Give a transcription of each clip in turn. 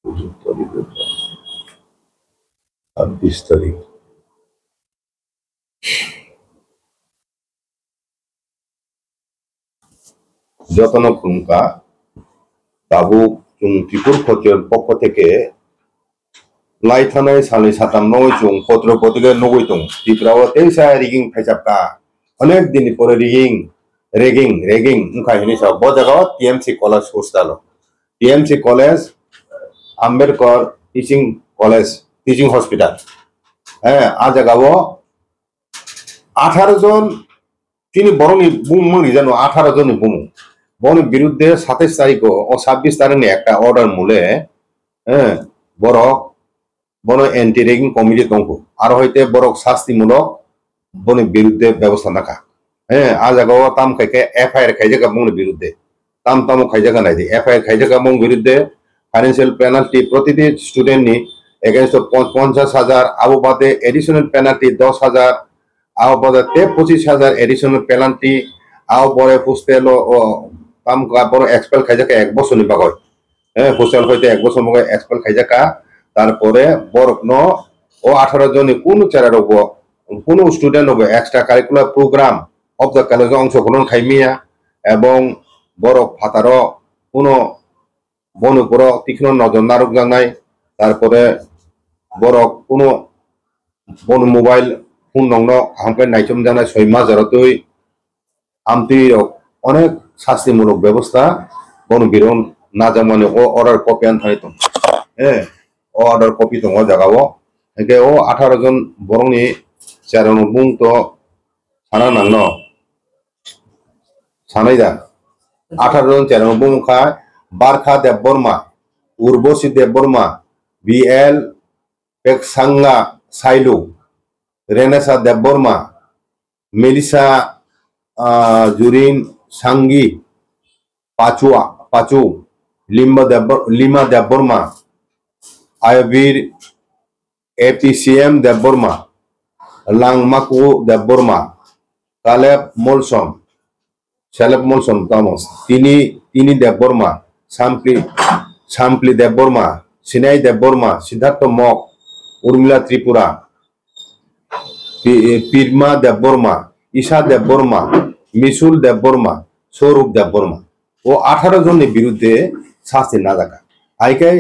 26 তারিখ যতন খুমকা তাবু ত্রিপুর ক্ষত্রিয়র পক্ষ থেকে লাইথানাय सानै साथाम नय chung पत्रपतिके नगै दं ত্রিপুরাও তেইসা রিগিং ফাইসাবকা অনেক দিন পরে রেগিং উনখাই হিনি সব বজাগাও TMC college hostel TMC college Ambedkar teaching hospital হ্যাঁ আ জায়গাও 18 জন তিনি বরনি বুমনি জানো 18 জনই বুম বন বিরুদ্ধে 27 তারিখ ও 26 তারিখে একটা অর্ডার মূলে হ্যাঁ বড় বন এন্টি রেগিং কমিটি দंखौ আর হইতে বড় শাস্তিমূলক বন বিরুদ্ধে ব্যবস্থা নাকা হ্যাঁ আ জায়গাও তাম খাইকে এফআইআর খাইজাকা বন বিরুদ্ধে তাম খাইজাকা নাই এফআইআর খাইজাকা বন বিরুদ্ধে ফাইনান্সিয়াল পেনাল্টি প্রতিটি স্টুডেন্ট নি এগেইনস্ট 50,000 আবু বাদে এডিশনাল পেনাল্টি 10,000 আবু বাদে 25,000 এডিশনাল পেনাল্টি আবু পরে হোস্টেল ও তাম বড় এক্সপেল খাইজাকা এক বছর নি বাগয় হ্যাঁ হোস্টেল হইতে এক বছর মগে এক্সপেল খাইজাকা তারপরে বরকন ও 18 জনে কোন চেরার হব কোন স্টুডেন্ট হবে extra curricular program of the কলেজে অংশগ্রহণ খাইমিয়া এবং বরক ফাতার কোন বনপুর তীক্ষ্ণ নজর নারক জানাই তারপরে বরক কোন বন মোবাইল ফোন নংন হামকে নাইচম জানাই 6 মাস জরতই আমতি অনেক শাস্তিমূলক ব্যবস্থা বন বিরন না জামানে ও অর্ডার কপি আন থাই তো হ্যাঁ অর্ডার কপি দङ জাগাও একে ও 18 জন বরংনি চেরানো বুং তো সানা নাংন সানাইদা 18 জন চেরানো বুং খা বারখা দেববর্মা উর্বশী দেববর্মা বিএল পেকসাঙ্গা সাইলু রেনেসা দেববর্মা মেলিসা জুরিন সাঙ্গি পাচু লিমা দেববর্মা আয়বীর এপিসিএম দেববর্মা লাংমাকু দেববর্মা সেলেব মলসম তামস তিনি দেববর্মা সামপ্লি দেববর্মা সিনাই দেববর্মা সিদ্ধার্থ মক উর্মিলা ত্রিপুরা পীরমা দেববর্মা ঈশা দেববর্মা মিশুল দেববর্মা সৌরভ দেববর্মা ও 18 জনের বিরুদ্ধে শাস্তি না থাকা আইকাই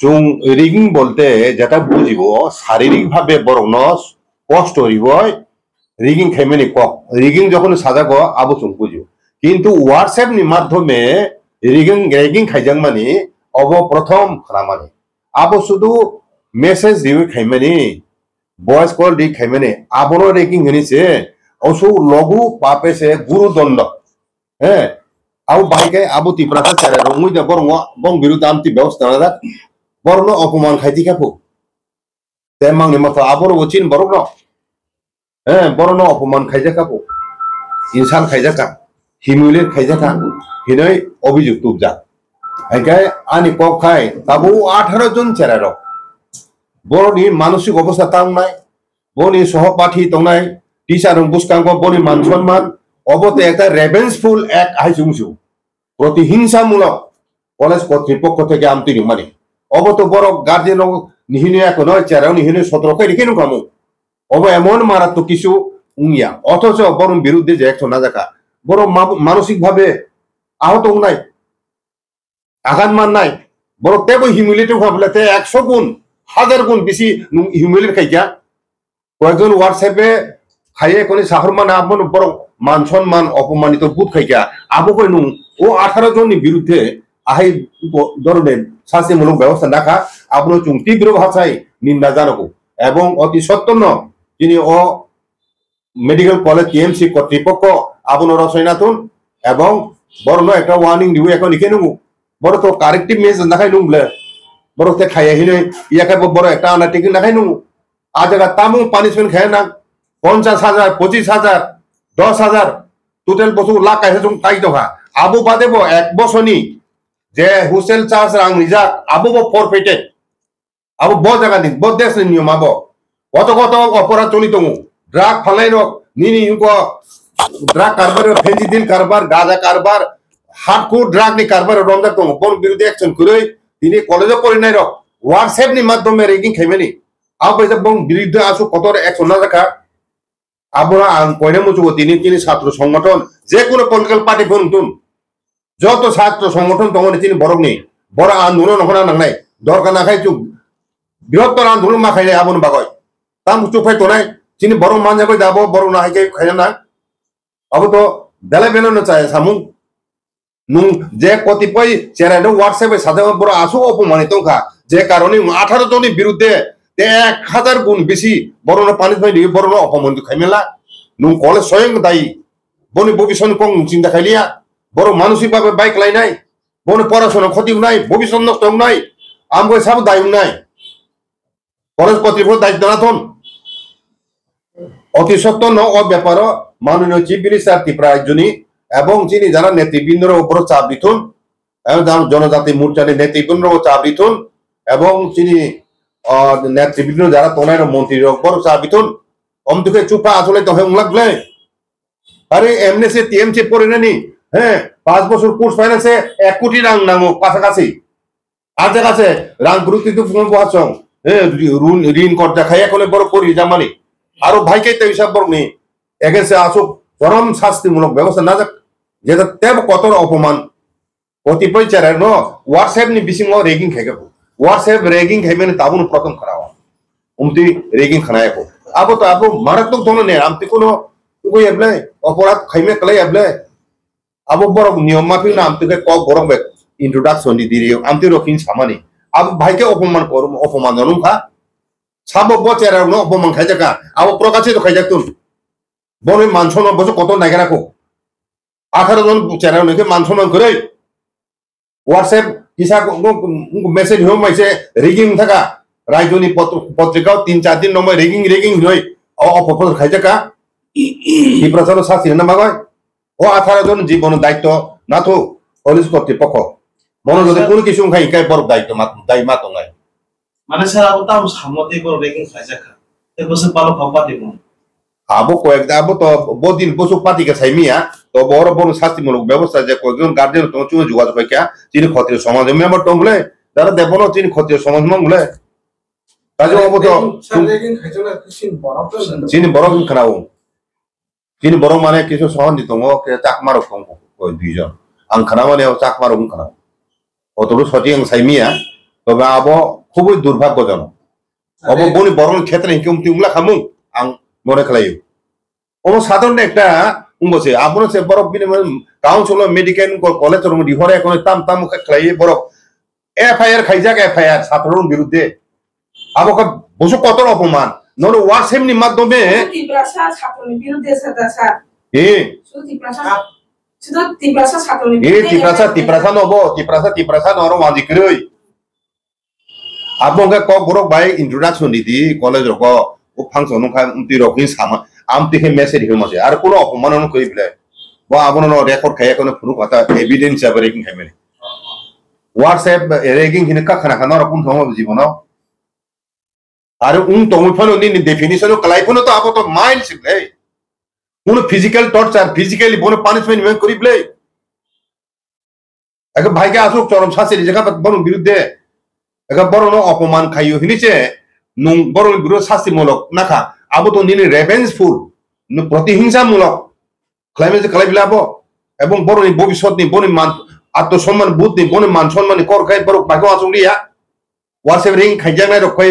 চুং রিগিং বলতে যেটা বুঝিব শারীরিক ভাবে বরং কষ্ট হইব রিগিং খাইমেনি ক রিগিং যখন সাজা গ আবু চুং বুঝিব কিন্তু হোয়াটসঅ্যাপ নি মাধ্যমে রেগিং খাইজাং মানে অব প্রথম খামানি আবু শুধু মেসেজ দিও খাইমেনি ভয়েস কল দি খাইমেনি আবনো রেগিং হনিছে অসু লঘু পাপেছে গুরুদণ্ড হ্যাঁ আবু বাইকে আবু তিপ্রাতা চারে রঙুই দে বরং বং বিরুদ্ধে আমতি ব্যবস্থা না বরং অপমান খাইতি খাপু তেমাংনি মাথা আবর ওচিন বরং হ্যাঁ বরং অপমান খাইজা খাপু ইনসান খাইজাকা হিমিউলেট খাইজাকা হিনই অভিযোগ তুবজা একাই আনি কক খাই তাবু 18 জন চেরার বড়নি মানসিক অবস্থা তাং নাই বনি সহপাঠী তংনাই টিচার বুসকাঙ্গ বনি মান সম্মান অবতে একটা রেভেন্সফুল এক আইজুংজু প্রতিহিংসামূলক কলেজ কর্তৃপক্ষ থেকে আমতি মানে অবত বড় গার্জেন নিহিনে এখন চেরাও নিহিনে 17 কে রেখে নুকামু অব এমন মারাত্মক কিছু উইয়া অথচ বরং বিরুদ্ধে যে একশো না জাকা বড় মানসিক ভাবে আহত নাই আঘাত মান নাই বড় তেবো হিউমিলিটি ভাবলে 100 গুণ 1000 গুণ বেশি হিউমিলিট খাইয়া কয়েকজন হোয়াটসঅ্যাপে খাইয়ে কোন সাহর মানে আপন বড় মান সম্মান অপমানিত বুধ খাইয়া আবু কই নু ও 18 জনের বিরুদ্ধে আহাই ধরনের শাস্তিমূলক ব্যবস্থা রাখা আপনার চুং তীব্র ভাষায় নিন্দা জানাবো এবং অতি সত্তর যিনি ও মেডিকেল কলেজ টিএমসি কর্তৃপক্ষ আপনার রচনাতুন এবং বড় একটা ওয়ার্নিং দিব এখন লিখে নেবো বড় তো কারেক্টিভ মেসেজ দেখাই নুবলে বড় তে খাই আহিলে ইয়াকে বড় একটা আনাটিক দেখাই নু আজ তামু পানিশমেন্ট খায় না 50,000 25,000 10,000 টোটাল বছর লাখ কাছে তাই টকা আবু বাদেব এক বছরনি যে হোস্টেল চার্জ রাং রিজার্ভ আবু ফরফেটেড আবু ব জায়গা দিন ব দেশ নিয়ম আবো কত অপরাধ চলিত ড্রাগ ফালাই রক নিনি ড্রাগ কারবার ফেন্সিডিল কারবার গাঁজা কারবার হার্ডকোর ড্রাগ নি কারবার রমজাক দङ বন বিরুদ্ধে অ্যাকশন করে তিনি কলেজে পড়ি নাই রক হোয়াটসঅ্যাপ নি মাধ্যমে রেগিং খাইবেনি আবো বং বিরুদ্ধে আসু কত অ্যাকশন না রাখা আবরা আং কয়নে মুচু তিনি ছাত্র সংগঠন যে কোনো পলিটিক্যাল পার্টি ফুন যত ছাত্র সংগঠন তখন তিনি বড় নেই বড় আন্দোলন হনা নাংনাই দরকার না খাই চুপ বৃহত্তর আন্দোলন মা খাইলে আবন বাগয় তাম চুপাই তো নাই তিনি বড় মান যাবে যাব বড় না হাইকে খাইনা না আবো তো বেলা বেলানো চায় সামুং নুং যে কতিপয় চেরানো হোয়াটসঅ্যাপে সাথে বড় আসু অপমানিত খা যে কারণে 18 জনের বিরুদ্ধে 1000 গুণ বেশি বড় পানি পাই বড় অপমানিত খাইমেলা নুং কলে স্বয়ং দায়ী বনি ভবিষ্যৎ কং চিন্তা খাইলিয়া বড় মানসিকভাবে বাইক লাই নাই বনে পড়াশোনা ক্ষতি নাই ভবিষ্যৎ নষ্ট নাই আমগো সব দায়ী নাই কলেজ কর্তৃপক্ষ দায়িত্ব না থন অতি সত্য ন ও ব্যাপার মাননীয় চিফ মিনিস্টার ত্রিপুরা রাজ্যনি এবং যিনি যারা নেতৃবৃন্দের উপর চাপ দিতুন জনজাতি মোর্চার নেতৃবৃন্দের চাপ দিতুন এবং যিনি নেতৃবৃন্দ যারা তোনার মন্ত্রীর উপর চাপ দিতুন অমতুকে চুপা আসলে তো হয়ে লাগলে আরে এমনি সে টিএমসি পড়ে নেনি হ্যাঁ 5 বছর কোর্স ফাইন্যান্সে 1 কোটি রাং নাঙো কাছাকাছি আছে কাছে রাং গুরুত্ব ফোন বহাচং ঋণ কর্তা খাই এখন বড় করি জামানি আরো ভাইকে তো হিসাব বড় নেই এগেন্সে আসুক চরম শাস্তিমূলক ব্যবস্থা না যাক যেটা তেব কত অপমান কতিপয় চেরার ন হোয়াটসঅ্যাপ নি বিসিং রেগিং খাইগা হোয়াটসঅ্যাপ রেগিং খাইবেন তাবুন প্রথম খারাপ উমতি রেগিং খানায়কো আবো তো আবো মারাত্মক ধরনের নেই আমতি কোনো কই এবলে অপরাধ খাইমে কলাই এবলে আবো বড় নিয়ম মাফিক না আমতি ক বড় বে ইন্ট্রোডাকশন দি দিও আমতি রকিন সামানি আবো ভাইকে অপমান করম অপমান জানুম খা সাবো বচেরার ন অপমান খাইজাকা আবো প্রকাশিত খাইজাতুন বনে মানসন বসে কত নাইগে রাখো 18 জন চেরার নকে মানসন করে হোয়াটসঅ্যাপ কিসা মেসেজ হোম মাইছে রেগিং থাকা রাজনী পত্রিকাও 3-4 দিন নম্বর রেগিং হই অপপ্রচার খাইজাকা কি প্রচার শাস্তি না মাগয় ও 18 জন জীবন দায়িত্ব না তো পুলিশ কর্তৃপক্ষ মনে যদি কোনো কিছু খাই কাই বড় দায়ী মাতো নাই মানে স্যার আবো তাও সামতে করে রেগিং খাইজাকা এ বসে পালো খাওয়া দিব আবো কয়েকটা আবো তো বহুদিন পশু পাতিকে চাইমিয়া তো বড় বড় শাস্তিমূলক ব্যবস্থা যে কয়েকজন গার্জেন তোমার চুয়ে যোগাযোগ হয় যিনি ক্ষত্রিয় সমাজ মেম্বার টংলে যারা দেবন তিনি ক্ষত্রিয় সমাজ মঙ্গলে কাজে অবো তো চিনি বড় খানাও চিনি বড় মানে কিছু সহন দিত চাকমার দুইজন আং খানা মানে চাকমার খানাও অতটু সঠিক চাইমিয়া তবে আবো খুবই দুর্ভাগ্যজনক অব বনি বড় ক্ষেত্রে উংলা খামু আং মনে খেলাই ও সাধারণ একটা উঙ্গছে আপনার সে বরফ কাউন্সিল মেডিকেল কলেজ হরে এখন তাম খেলাই বরফ এফআইআর খাইজাক এফআইআর ছাত্রের বিরুদ্ধে আবকা বসু কত অপমান নন হোয়াটসঅ্যাপ নি মাধ্যমে তিপ্রাসা নর ওয়াজিকরই আপনাকে ক বরফ বাই ইন্ট্রোডাকশন দিদি কলেজ রক ও ফাংশন উমতি রকিন সামা আমতিকে মেসেজ হিমাছে আর কোনো অপমান কই বিলে বা আপন রেকর্ড খাই এখন ফুরু কথা এভিডেন্স হিসাবে রেগিং খাইমেনি হোয়াটসঅ্যাপ রেগিং হিনে কা খানা খানা রকম সময় জীবন আর তুমি ফলো নি ডেফিনিশন ক্লাইফোন তো আপো তো মাইন্ড সিবলে কোন ফিজিক্যাল টর্চার ফিজিক্যালি বনে পানিশমেন্ট মে করি বিলে এক ভাইকে আসুক চরম শাস্তি জায়গা বন বিরুদ্ধে এক বড় অপমান খাইও হিনিছে নুং বড় বিরুদ্ধে শাস্তিমূলক নাখা আবো তো নিনি রেভেঞ্জফুল প্রতিহিংসামূলক ক্লাইমেট ক্লাইবিলাব এবং বড় ভবিষ্যৎ নি বনি মান আত্মসম্মান বুধ নি বনি মান সম্মান কর খাই বড় বাগো আসুলিয়া হোয়াটসঅ্যাপ রিং খাইজা নাই রখাই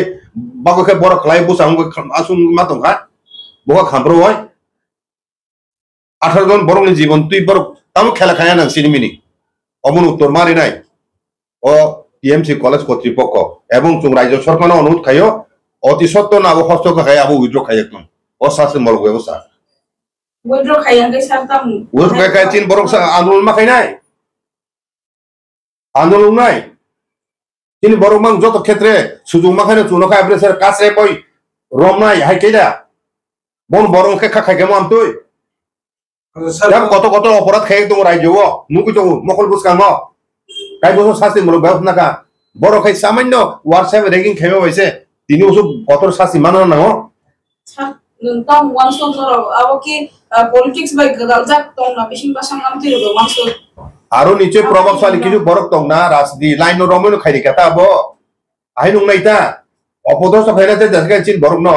বাগোকে বড় ক্লাই বুস আং আসুন মাতং হা বহা খামরো হয় 18 জন বড় জীবন তুই বড় তাম খেলা খায়া না সিনেমিনি অমন উত্তর মারি নাই ও টিএমসি কলেজ কর্তৃপক্ষ এবং রাজ্য সরকার অনুরোধ খাইও অতি সত্য না হস্তক খাই আবু উইথড্র খাই একদম অশাসনমূলক ব্যবস্থা উইথড্র খাই আগে সারতাম উইথড্র খাই চিন বড় আন্দোলন মা খাই নাই আন্দোলন নাই চিনি বড় মাং যত ক্ষেত্রে সুযোগ মাখানে চুনো খাই আপনি স্যার কাছে কই রম নাই হাই কেডা বন বড় খা খাই কেমন আম তুই কত কত অপরাধ খাই তো রাজ্য মুকুই তো মকল বুসকাম তাই বছর শাস্তিমূলক ব্যবস্থা নাকা বড় খাই সামান্য হোয়াটসঅ্যাপ রেগিং খাইবে হয়েছে তিনি ওসব কত শাস্তি মানো না tong wangso zoro abo ki politics by gadal jak tong na bising basang am tiru wangso আরো নিচে প্রভাবশালী কিছু বরক দং না রাজনীতি লাইন রমন খাইনি কথা বো আই নং নাইতা অপদস্থ খাইনাতে দেশকে চিন বরক ন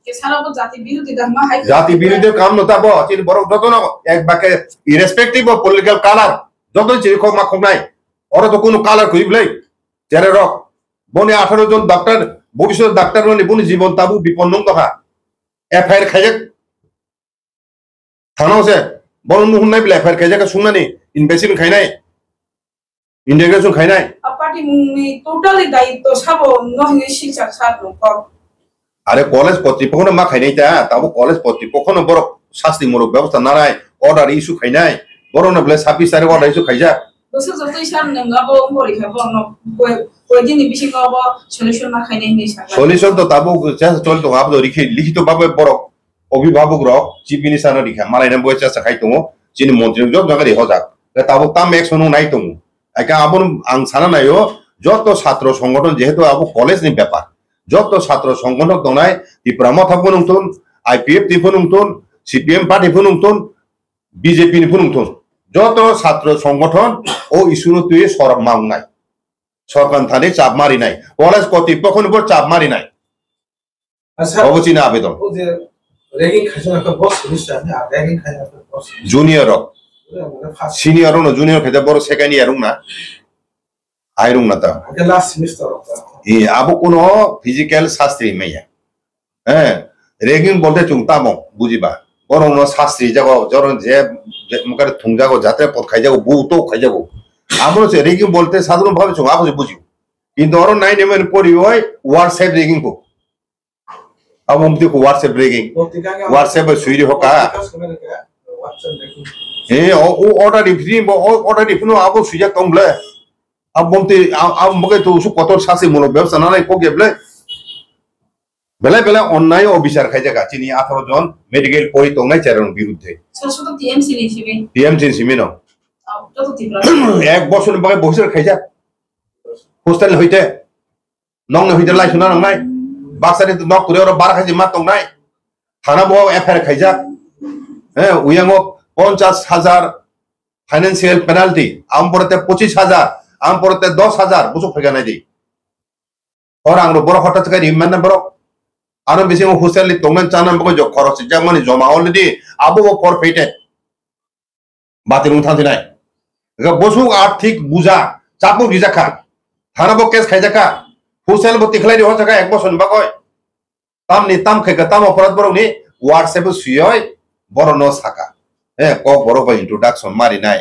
কে সারাবো জাতি বিরোধী ধর্ম হাই জাতি বিরোধী কাম নতা বো চিন বরক যত ন এক বাকে ইরেসপেক্টিভ অফ পলিটিক্যাল কালার যত চিন খক মা খক নাই ওরা তো কোনো কালার কই বলে চেরে রক বনে 18 জন ডাক্তার ভবিষ্যৎ ডাক্তার মানে বনে জীবন তাবু বিপন্ন তহা এফআইআর খাইজাক থানা আছে বড় নুন নাই বলে এফআইআর খাইজাক শুননানি ইনভেস্টিগেশন খাইনাই ইন্টিগ্রেশন খাইনাই পার্টি মুনি টোটালি দায়িত্ব সাবো নহিনি শিক্ষা সারনো কর আরে কলেজ কর্তৃপক্ষ মা খাইনাই তা তাবো কলেজ কর্তৃপক্ষ বড় শাস্তিমূলক ব্যবস্থা নারায় অর্ডার ইস্যু খাইনাই বড় না বলে 26 তারিখ অর্ডার ইস্যু খাইজা বসে যতই সার নেঙ্গাবো পরীক্ষা বর্ণ কয়দিন বেশি গাবো সলিউশন না খাইনাই নি সাকা সলিউশন তো তাবো চেষ্টা চলতো আপনি লিখিত ভাবে বড় অভিভাবক র চিফ মিনিস্টার রিখা মালাইনা বই চেষ্টা খাইতো যিনি মন্ত্রী জব জায়গায় হজাক তাবো তাম একশন নাই তো একা আপন আং সানা নাইও যত ছাত্র সংগঠন যেহেতু আবো কলেজ নি ব্যাপার যত ছাত্র সংগঠন দনাই ত্রিপুরা মথা ফনুংতুন আইপিএফ তি ফনুংতুন সিপিএম পার্টি ফনুংতুন বিজেপি নি ফনুংতুন যত ছাত্র সংগঠন ও ইস্যু তুই সরব মাং নাই সরকার থানে চাপ মারি নাই কলেজ কর্তৃপক্ষের উপর চাপ মারি নাই অবচিনা আবেদন রেগিং খাইছে না বস নিশ্চয় না রেগিং খাইছে না বস জুনিয়র সিনিয়র ন জুনিয়র খেতে বড় সেকেন্ড ইয়ার না আইরুং না তা লাস্ট সেমিস্টার ই আবো কোনো ফিজিক্যাল শাস্ত্রী মাইয়া হ্যাঁ রেগিং বলতে চুংতা মং বুঝিবা বরং শাস্ত্রী যাগো জরন যে মুখারে থুং যাগো যাতে পথ খাই যাগো বু তো খাই যাগো আমরা সে রেগিং বলতে সাধারণ ভাবে চুং আপনি বুঝিও কিন্তু অর নাই নেমেন পড়ি হয় হোয়াটসঅ্যাপ রেগিং কো আবো মতি কো হোয়াটসঅ্যাপ রেগিং হোয়াটসঅ্যাপ সুইরি হোকা ও অর্ডার ইফিনো আবো সুইজা তংলে अब बोलते अब मगे तो उसको कतोर शासी मूलक व्यवस्था ना को गेबले बेला बेला अन्याय अबिचार खाइ जागा चिनि 18 जन मेडिकल परि तंनाय चारन बिरुद्धे শাশ্বত টিএমসি নিছিবে টিএমসি সিমিনো যত তীব্র এক বছর বাগে বছর খাই যা হোস্টেল হইতে নং হইতে লাই শুনা নংনাই বাক্সানি তো নক করে ওরা 12 খাজি মা তংনাই থানা বো এফআইআর খাই যা হ্যাঁ উয়াঙ্গ 50,000 ফাইনান্সিয়াল পেনাল্টি আম পড়তে 25,000 आम पड़ते 10,000 बुसुक फैगा नहीं दी और आंग्रो बरो हटात का रिमान ना बरो आनो बेसी वो होस्टेल ली तोंगन चाना बको जो खरच जमनी जमा ऑलरेडी आबो वो फॉरफिटेड बात रुंग थांति नाय ग बुसुक आर्थिक बुझा चापो भिजा खा थाना बो केस खाइ जाका होस्टेल बो तिखलाई हो जाका एक बसन बकय ताम नि ताम खाइगा ताम अपराध बरो नि व्हाट्सएप सुयय बरो न साका ए को बरो बा इंट्रोडक्शन मारि नाय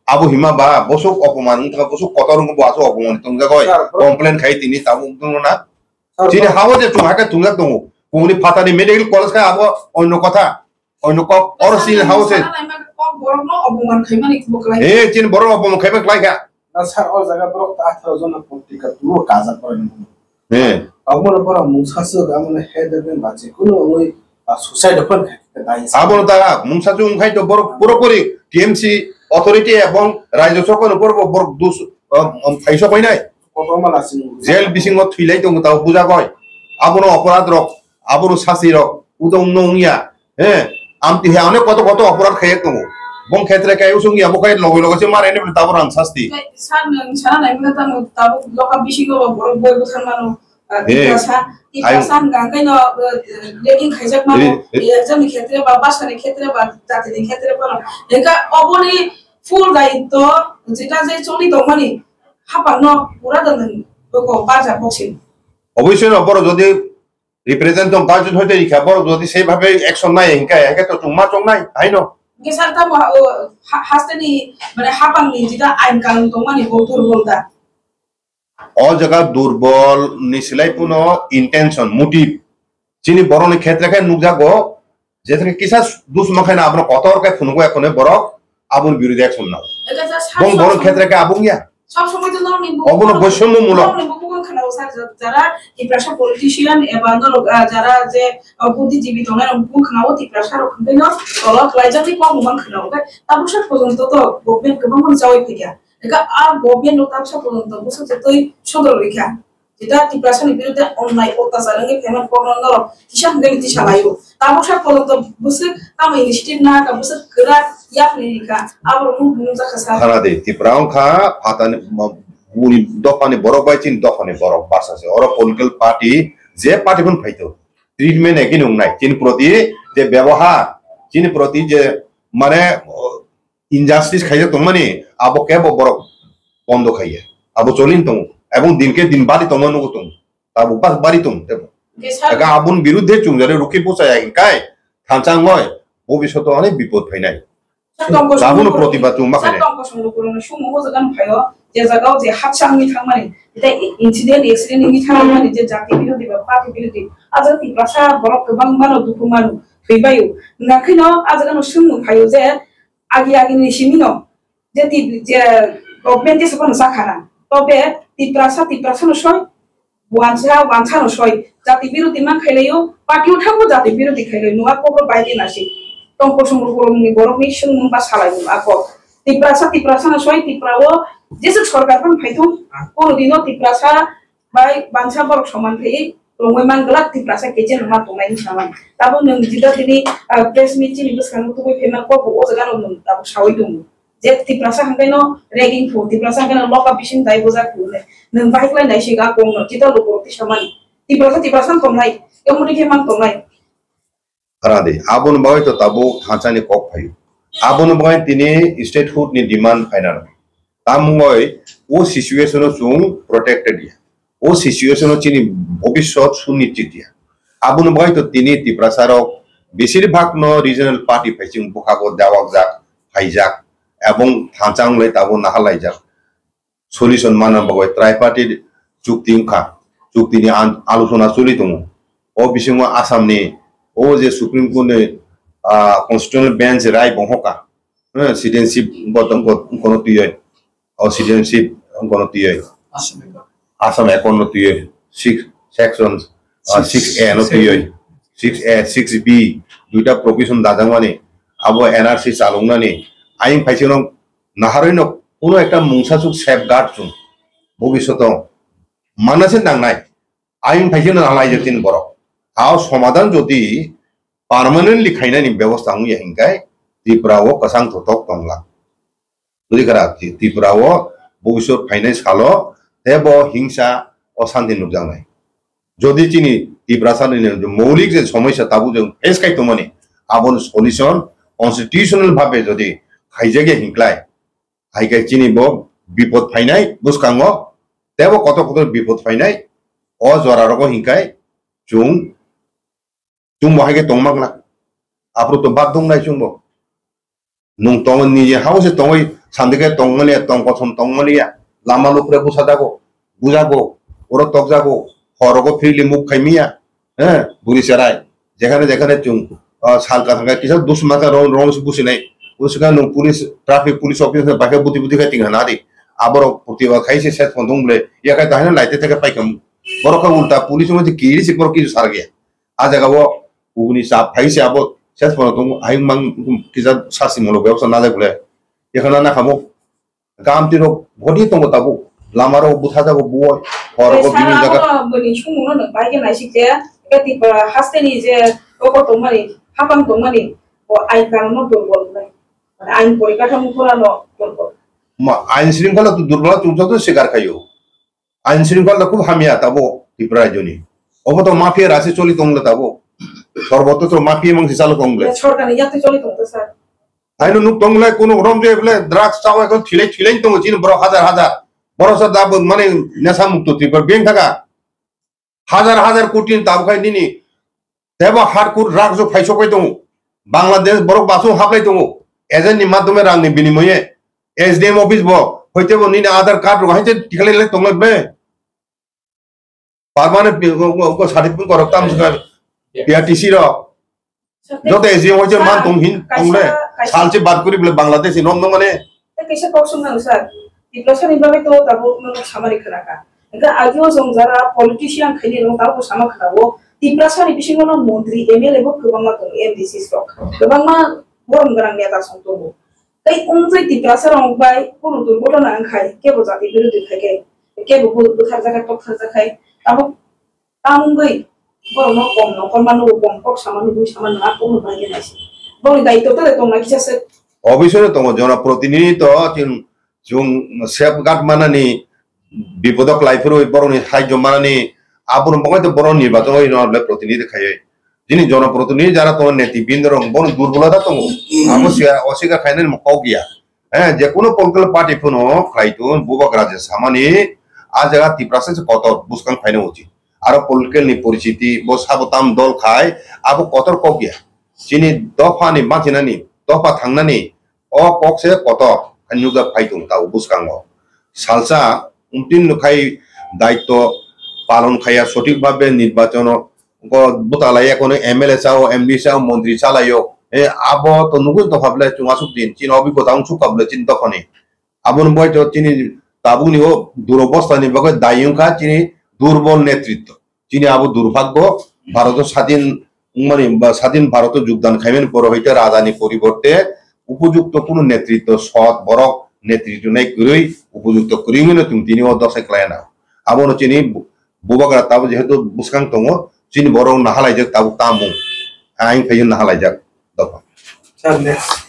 आबो हिमा बा बसुक अपमान उनका बसुक कतरंग बो आसो अपमान तुंगा गय कम्प्लेन खाइ तिनि ताबु तुंगना जिनि हावो जे तुंगाके तुंगा दङ कोनि फातानि मेडिकल कलेज का आबो अन्य कथा अन्य क अरसिन हाउस বরং অপমান খাইমানি বকলাই ए चिन बरो अपमान खाइबा लाइका ना सर और जगह पर 18 जन पत्रिका तुरो काजा परन ए अमन पर मुसासो गामन हेडबेन बाचे कुनो ओइ सुसाइड अपन दाइ आबो ता मुंसा जुं खाइ तो बरो पुरोपुरी टीएमसी অথরিটি এবং রাজ্য সরকার উপর বড় দোষ ফাইসো কই নাই কতমান আছে জেল বিসিং থইলাই তো তাও বুঝা কয় আবনো অপরাধ রক আবনো শাস্তি রক উদং নংয়া হ্যাঁ আমতি হে অনেক কত কত অপরাধ খাইয়ে তো বং ক্ষেত্রে কাই উসুঙ্গি আবো কাই লগে লগে মারে নে তাবো রান শাস্তি সার সারা নাই বলে তাম তাবো লোকা বিসিং বড় বই বছর মানো টিপাসা টিপাসান গাঙ্গাই ন লেকিন খাইজাক মানো এক্সাম ক্ষেত্রে বা বাসার ক্ষেত্রে বা জাতির ক্ষেত্রে পানো একা অবনি ফুল দায়িত্ব যেটা যে চলি দমানি হাপানো পুরা দান বকো বাজা বক্সিং অবশ্যই অপর যদি রিপ্রেজেন্ট গার্জেন হইতে রিখা বড় যদি সেইভাবে অ্যাকশন নাই হিংকা একে তো চুমা চং নাই আইনো গেসার তা হাসতেনি মানে হাপানি যেটা আইন কানুন দমানি বউর বলতা অ জায়গা দুর্বল নিছিলাই পুনো ইন্টেনশন মোটিভ চিনি বরণ ক্ষেত্রে খাই নুজাগো যেতে কিসা দুসমখাই না আপন কতর কাই ফুনগো এখনে বড় আবুন বিরোধী অ্যাকশন নাও বং বরণ ক্ষেত্রে কা আবুন গিয়া সব সময় তো নরনি অবন বৈষম্যমূলক যারা টিপ্রাসা পলিটিশিয়ান এবং যারা যে বুদ্ধিজীবী দলের মুখ খানাও টিপ্রাসা রক্ষণ না তলত লাইজানি কম মান খানাও তারপর সব পর্যন্ত তো গভর্নমেন্ট কেমন যাওয়াই ফিরিয়া এটা আর গভর্নমেন্ট তারপর পর্যন্ত বুঝছো যে তুই সদর রেখা যেটা টিপ্রাসার বিরুদ্ধে অন্যায় অত্যাচার ফেমেন্ট প্রবন্ধ হিসাব গেলে চালাইও Tamu saya kalau busuk tamu inisiatif nak busuk gerak ya mereka abang mungkin zakasa. Karena deh Tipraung kah patani buni dokane borok bacin dokane borok bahasa se orang political party je party pun faito treatment ekin ungnai chin proti je ব্যবহার chin proti je mane injustice খাইয়ে তোমানি abo kebo borok bondo খাইয়ে abo choline তুমি এবং দিনকে দিন বাড়ি তোমার নগো তুমি abo pas বাড়ি তুমি aga abun বিরুদ্ধে চুংজারে রুখি পোছায় একাই থানচাংয় ভবিষ্যৎ অনেক বিপদ ফাইনাই Sabun protiba tu makanya. Satu kosong lu kurang semua orang kan payo, jaga kau je hacang ni thang mana, kita insiden accident ni thang mana, je jati biru di bawah parti biru di, aja ti perasa borok kebang mana duku mana, fibayu, nak kena aja kan semua payo je, agi ni simino, je ti je government je sepan sakara, tobe ti perasa nosoi, wansa nosoi, jati biru ti mang khailayo, parti uthang ko jati biru di khailayo, nuak ko bayi nasi. Tong kosong kurung ni borok ni sung pas halai aku tiprasa na soy tiprawo jesuk sorkar pun phaitu kono dino tiprasa bai bangsa borok soman thei rongoi manglak tiprasa kejen ma tongai saman tabo nang jida tini press meet ni bus kan tu femal ko o jaga no tabo sawi dum je tiprasa hangkaino ragging fu tiprasa hangkaino loka bishin dai boza ku ne nang bai klai nai siga ko no jida lo ti saman tiprasa tomnai emuni ke man tomnai Karena deh, abon bagai itu tabu hansa ni kok payu. Abon bagai tini statehood ni demand final. Tamu bagai, o situation sung protected dia. O situation cini bobisot sunnichit dia. Abon bagai itu tini tiprasarok besir bhag no regional party facing bukago dawak jak, hijack, abong hansang le tabu nahal hijack. Solution mana bagai tripartite cukti ungka, cukti ni alusona sulitung. O bisingwa asam ni o je supreme court ne constitutional bench rai bohoka citizenship bottom kono tiye or citizenship kono tiye asam kono tiye 6 sections 6A no tiye 6A 6B duita provision dadangwani abo NRC chalungna ni ain phaisino naharoi no kono ekta mungsasuk safeguard chung bobishoto manase nangnai ain phaisino nalai jetin borok Aw সমাধান যদি permanently খাইনানি ব্যবস্থা হুইয়া হিংকাই ত্রিপুরাও কাসাং থতক তংলা যদি করা ত্রিপুরাও ভবিষ্যৎ finance খালো তেব হিংসা অশান্তি নুকজাং নাই যদি চিনি ত্রিপুরা সানি মৌলিক যে সমস্যা তাবু যে ফেস খাই তোমানি আবন সলিউশন কনস্টিটিউশনাল ভাবে যদি খাইজাগে হিংক্লাই হাইকাই চিনিব বিপদ ফাইনাই বুসকাঙ্গ তেব কত কত বিপদ ফাইনাই অ জরারক হিংকাই chung bahai ke tong magna apro to bad dong nai chung bo nung tong ni je house tong oi sandike tong mane tong ko thon tong mane ya lama lupre busadago bujago oro tokjago horogo freely muk khaimia buri serai jekhane chung salka thanga kisa dus mata rong busi nai usga nung police traffic police officer ba ke buti khai tinga di aboro putiwa khaise set phondong ble ya kai tahina laite theke paikam borok ulta police mo kiri si borok ki sar gaya a jaga wo ugni sa phaise abo set phondong aing mang kisa sasi molo ବ୍ୟବস্থা na jagule ekhana na khamo gam tiro bodi tong tabu lamaro butha jago buoi horogo bini jaga bani chumuno na bai ke nai sikje kati haste ni je oko tomani hapam tomani o ai karono durbol nai ain porikathamu purano durbol ma ain shrinkhala to durbol chungcha to shikar khayo ain shrinkhala খুব হামিয়া তাবো Tripura Johnny অবতো mafia রাশি চলি তংলে তাবো সর্বত্র mafia মাংসি চালু তংলে সরকার ইয়াতে চলি তংলে sir আইনো nook তংলে কোন রম যে বলে ড্রাগস চাও এখন ঠিলাই তং চিন বড় হাজার বড় সর দাব মানে নেশা মুক্ত ত্রিপুরা ব্যাংক থাকা হাজার কোটি দাব খাই দিনি দেবা হারকুর ড্রাগস ফাইসো কই দং বাংলাদেশ বড় বাসু হাবলাই দং এজেন্টনি মাধ্যমে রাংনি বিনিময়ে এসডিএম অফিস ব হইতে ব নিনে আধার card রহাইতে টিকালে তংলে Permanent ko certificate ko raktam suka PRTC ro jote SDM hoje man tum hin tumle sal se baat kori bole Bangladesh inom no mane kaisa koksung na sir diplosan ibabe to tabo no samari kharaka enga agio songjara politician khani no tabo sama kharawo diplosan ibising no mantri MLA bo kubangma to MDC stock kubangma borom garang neta songtobo tai unjai diplosan ong bai kono durbotona angkhai kebo jati birudhi thake kebo bul kharjaka tok kharjakai Tamu gay borok no kom no kon manu kom kok sama nu sama na ko no bagi nasi boni dai to tare tong na kisa se অবশ্যই তোমার জনপ্রতিনিধি তো जों safeguard मानानि विपदक लाइफोर बरनि साहाय्य मानानि आबुन बगायते बर निर्वाचन हइनले प्रतिनिधि खायै जिनि जनप्रतिनिधि जारा तो नेतृबृंद रं बन दुर्बलता दङ अबसे असिगार खायनाय मकाव गैया जे कोनो पलिटिकल पार्टी फोनो खायतो बुबक राजे सामानि आ जागा तिप्रासे कत बुसकां खायनो उचित आरो पलिटिकल नि परिस्थिति बो साबताम दल खाय आबो कतर क गैया जिनि दफानि माथिनानि दफा थांनानि अ ककसे कत नुगा फाइदों ताव बुसकांगो सालसा उनतिन नुखाय दायित्व पालन खाया सঠিক ভাবে নির্বাচন बुतालाय कोनो एमएलए चाओ एमडी चाओ मंत्री चालायो आबो तो नुगु तो भाबले चुंगासुक दिन चिन अभिज्ञता उंसु काबले चिन तखनि आबुन बय तो चिनि ताबुनि हो दुरवस्थानि बगे दायुंखा चिनि दुर्बल नेतृत्व चिनि आबो दुर्भाग्य भारत स्वाधीन माने स्वाधीन भारत योगदान खायमेन पर हইতে राजानि परिवर्ते उपयुक्त কোনো नेतृत्व सৎ বরক नेतृत्व নাই গরই उपयुक्त করিমিনো তিনি ও দশে ক্লায়না আবনো চিনি বুবাগরা তাব যেহেতু বুসকাং দङ চিনি বরং নাহালাইজাক তাবু তামু আইন খাইন नाहालायजाक दफा Sir, next.